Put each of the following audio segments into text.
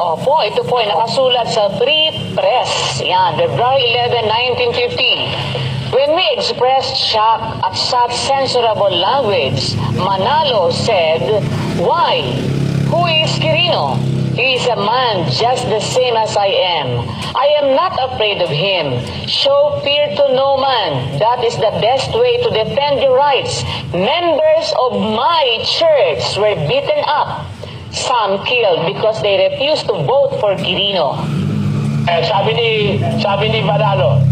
Opo, ito po ay nakasulat sa Free Press. Yan, February 11, 1950. When we expressed shock at such censurable language, Manalo said, "Why? Who is Quirino? He is a man just the same as I am. I am not afraid of him. Show fear to no man. That is the best way to defend your rights. Members of my church were beaten up. Some killed because they refused to vote for Quirino." Sabi ni Manalo,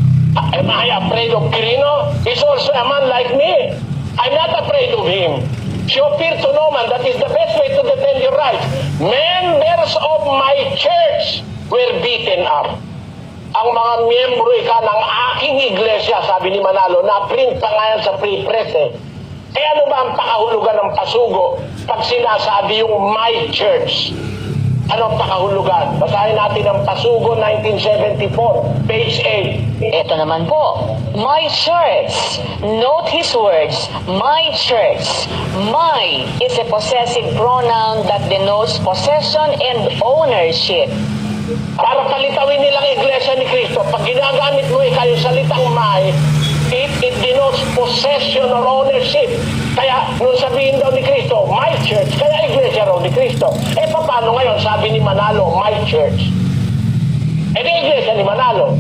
am I afraid of Quirino? He's also a man like me. I'm not afraid of him. Show fear to no man. That is the best way to defend your rights. Members of my church were beaten up. Ang mga miyembro ng aking iglesia, sabi ni Manalo, na-print pa nga yan sa Free Press eh. Eh ano ba ang pakahulugan ng pasugo pag sinasabi yung my church? Ano ang pakahulugan? Basahin natin ang pasugo 1974, page 8. Ito naman po, my church. Note his words, my church. My is a possessive pronoun that denotes possession and ownership. Para palitawin nilang iglesia ni Cristo, pag ginagamit mo yung salitang my, it denotes possession or ownership. Kaya, nung sabihin daw ni Cristo, my church, kaya iglesia raw ni Cristo. Eh, paano ngayon, sabi ni Manalo, my church? Eh, di iglesia ni Manalo.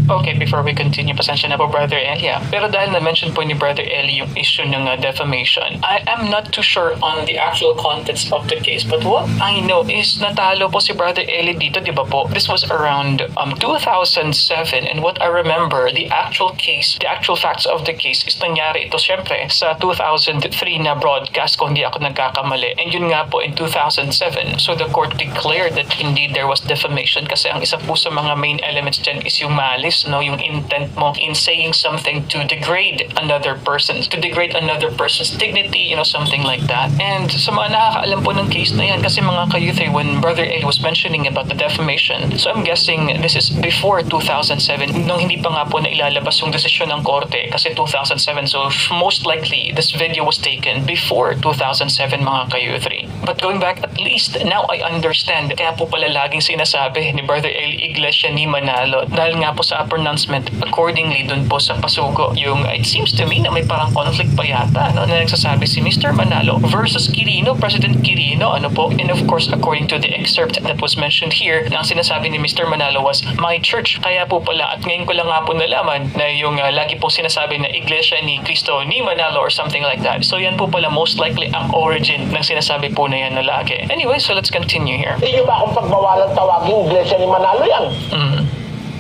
Okay, before we continue, pasensya na po, Brother Eli. Pero dahil na-mention po ni Brother Eli yung issue ng defamation, I am not too sure on the actual contents of the case. But what I know is natalo po si Brother Eli dito, di ba po? This was around 2007, and what I remember, the actual case, the actual facts of the case is nangyari ito syempre sa 2003 na broadcast, kung hindi ako nagkakamali. And yun nga po in 2007. So the court declared that indeed there was defamation kasi ang isa po sa mga main elements dyan is yung malis, no, yung intent mo in saying something to degrade another person's dignity, something like that. And sa mga nakakaalam po ng case na yan, kasi mga ka-youth, when Brother Eli was mentioning about the defamation, so I'm guessing this is before 2007, nung hindi pa nga po na ilalabas yung desisyon ng korte, kasi 2007, so most likely this video was taken before 2007, mga ka-youth. But going back, at least now I understand, kaya po pala laging sinasabi ni Brother Eli Iglesia ni Manalo, dahil nga po sa accordingly dun po sa pasugo, yung it seems to me na may parang conflict pa yata, no, na nagsasabi si Mr. Manalo versus Quirino, President Quirino, ano po. And of course, according to the excerpt that was mentioned here, na ang sinasabi ni Mr. Manalo was my church. Kaya po pala, at ngayon ko lang nga po nalaman na yung lagi pong sinasabi na Iglesia ni Cristo ni Manalo or something like that. So yan po pala most likely ang origin ng sinasabi po na yan na lagi. Anyway, so let's continue here. Hindi nyo ba kung pagbawalan tawagin iglesia ni Manalo yan?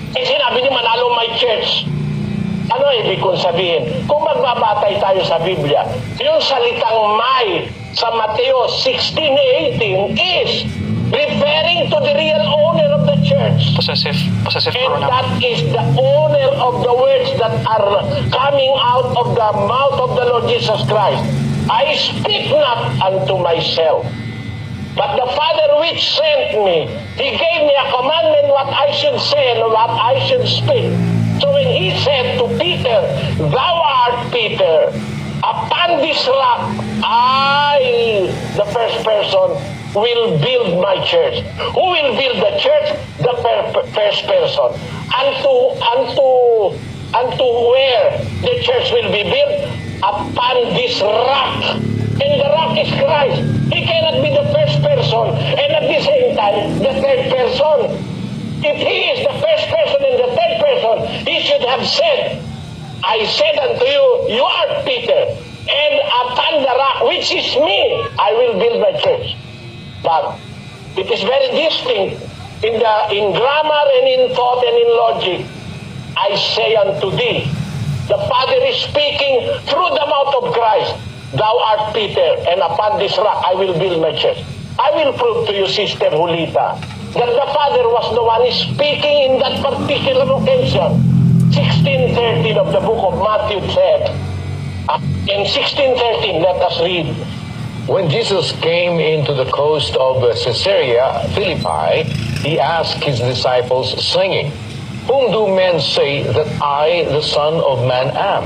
Eh sinabi ni Manalo, my church. Ano ibig kong sabihin? Kung magbabatay tayo sa Biblia, yung salitang my sa Mateo 16:18 is referring to the real owner of the church. Possessive And pronoun. that is the owner of the words that are coming out of the mouth of the Lord Jesus Christ. I speak not unto myself, but the Father which sent me, He gave me a commandment what I should say and what I should speak. So when He said to Peter, thou art Peter, upon this rock, I, the first person, will build my church. Who will build the church? The first person. Unto where the church will be built? Upon this rock. And the rock is Christ. He cannot be the first person and at the same time the third person. If He is the first person and the third person, He should have said, I said unto you, you are Peter, and upon the rock, which is me, I will build my church. But it is very distinct in grammar and in thought and in logic. I say unto thee, the Father is speaking through the mouth of Christ. Thou art Peter, and upon this rock I will build my church. I will prove to you, Sister Julita, that the Father was the one speaking in that particular occasion. 16:13 of the book of Matthew said, in 16:13, let us read. When Jesus came into the coast of Caesarea Philippi, He asked His disciples, saying, Whom do men say that I, the Son of Man, am?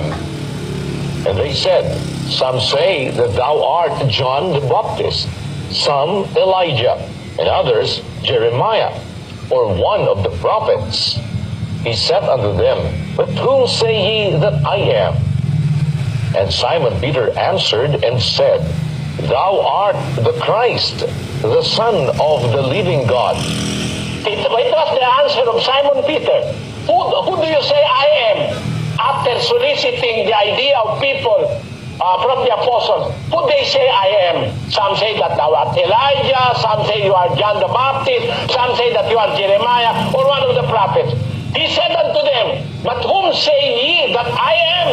And they said, Some say that thou art John the Baptist, some Elijah, and others Jeremiah, or one of the prophets? He said unto them, But whom say ye that I am? And Simon Peter answered and said, Thou art the Christ, the Son of the living God. It was the answer of Simon Peter. Who do you say I am? After soliciting the idea of people from the apostles, who they say I am? Some say that thou art Elijah, some say you are John the Baptist, some say that you are Jeremiah, or one of the prophets. He said unto them, But whom say ye that I am?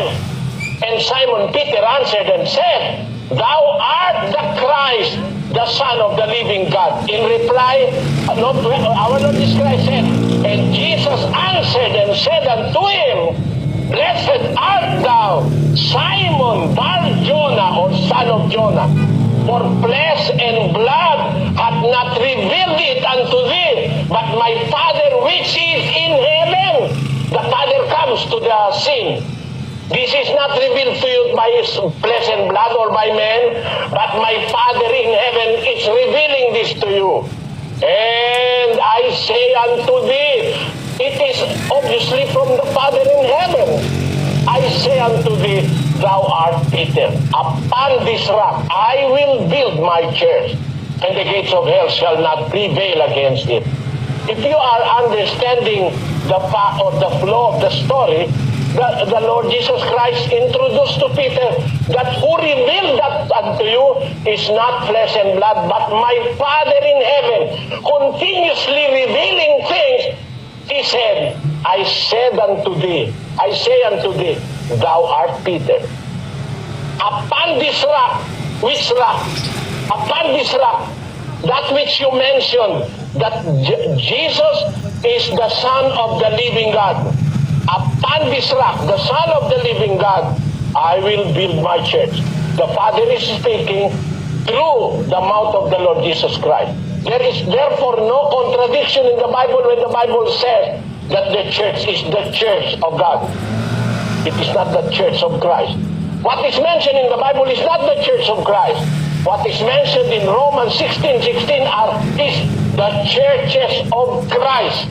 And Simon Peter answered and said, Thou art the Christ, the Son of the living God. In reply, our Lord Jesus Christ said, And Jesus answered and said unto him, Blessed art thou, Simon Bar-Jonah, or son of Jonah, for flesh and blood hath not revealed it unto thee, but my Father which is in heaven. The Father comes to the scene. This is not revealed to you by flesh and blood or by men, but my Father in heaven is revealing this to you. And I say unto thee, it is obviously from the Father in heaven. I say unto thee, thou art Peter. Upon this rock I will build my church, and the gates of hell shall not prevail against it. If you are understanding the flow of the story, the Lord Jesus Christ introduced to Peter that who revealed that unto you is not flesh and blood, but my Father in heaven, continuously revealing things. He said, I say unto thee, thou art Peter. Upon this rock, which rock? Upon this rock, that which you mentioned, that Jesus is the Son of the living God. Upon this rock, the Son of the living God, I will build my church. The Father is speaking through the mouth of the Lord Jesus Christ. There is therefore no contradiction in the Bible when the Bible says that the church is the church of God. It is not the church of Christ. What is mentioned in the Bible is not the church of Christ. What is mentioned in Romans 16:16 is the churches of Christ.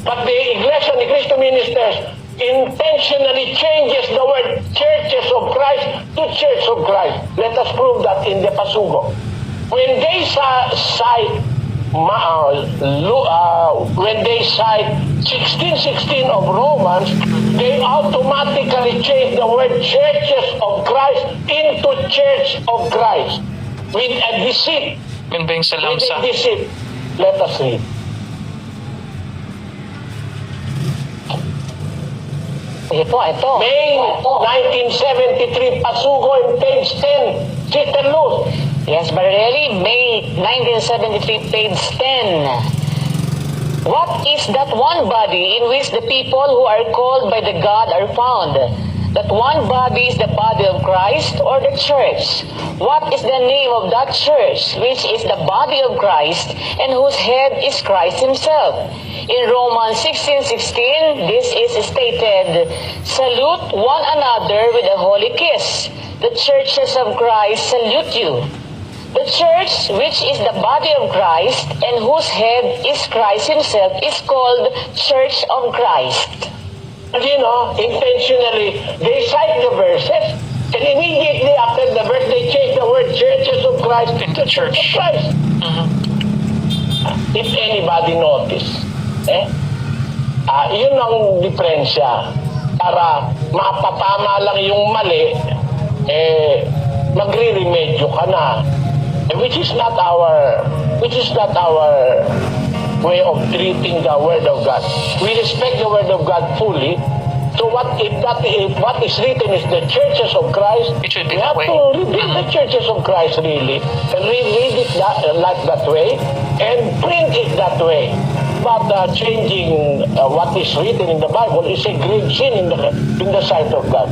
But the Iglesia Ni Cristo Ministers intentionally changes the word churches of Christ to church of Christ. Let us prove that in the Pasugo. When they cite 16:16 of Romans, they automatically change the word churches of Christ into church of Christ with a deceit. Yun ba yung sa With lamsa? a deceit. Let us read. Ito. May 1973, Pasugo in page 10, Sister Luz. Yes, Brother Eli, May 1973, page 10. What is that one body in which the people who are called by the God are found? That one body is the body of Christ or the church? What is the name of that church, which is the body of Christ and whose head is Christ himself? In Romans 16:16, this is stated, Salute one another with a holy kiss. The churches of Christ salute you. The church, which is the body of Christ and whose head is Christ himself, is called Church of Christ. You know, intentionally, they cite the verses, and immediately after the verse, they change the word churches of Christ Into church. of Christ. If anybody notice, yun ang diferensya. Para mapatama lang yung mali, magre-remedyo ka na. Which is not our way of treating the Word of God. We respect the Word of God fully. So what is written is the churches of Christ. It should be we that have way. to rebuild the churches of Christ really, and read it like that way, and print it that way. But changing what is written in the Bible is a grave sin in the sight of God.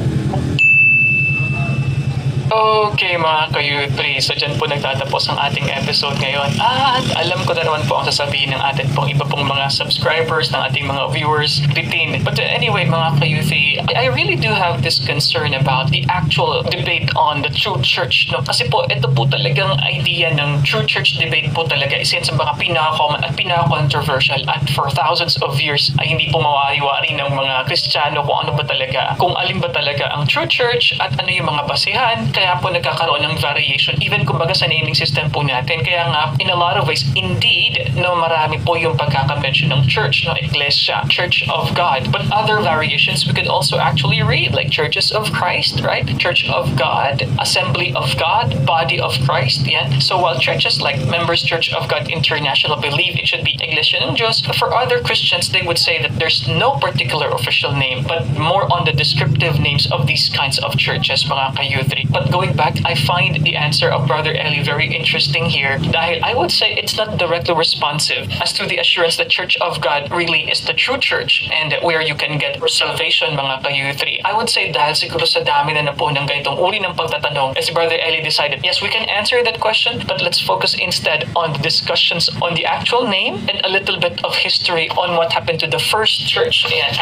Okay mga ka-U3, so dyan po nagtatapos ang ating episode ngayon. At alam ko na naman po ang sasabihin ng atin pong iba pong mga subscribers, ng ating mga viewers, bitin. But anyway mga ka-U3, I really do have this concern about the actual debate on the true church. No? Kasi po ito po talagang idea ng true church debate po talaga isa yan sa mga pinaka-common at pinaka-controversial at for thousands of years ay hindi po mawari-wari ng mga Kristiyano kung ano ba talaga, kung alin ba talaga ang true church at ano yung mga basihan. Kaya po nagkakaroon ng variation even kumbaga sa naming system po natin. Kaya nga in a lot of ways indeed no marami po yung pagkaka-mention ng church, no, Iglesia, Church of God. But other variations we could also actually read like Churches of Christ, right? Church of God, Assembly of God, Body of Christ. Yan. So while churches like Members Church of God International believe it should be Iglesia ng Diyos, for other Christians they would say that there's no particular official name but more on the descriptive names of these kinds of churches mga ka-U3. But going back, I find the answer of Brother Eli very interesting here dahil I would say it's not directly responsive as to the assurance that Church of God really is the true church and where you can get salvation mga ka-U3. I would say dahil siguro sa dami na po ng ganitong uri ng pagtatanong, as Brother Eli decided, yes, we can answer that question, but let's focus instead on the discussions on the actual name and a little bit of history on what happened to the first church. And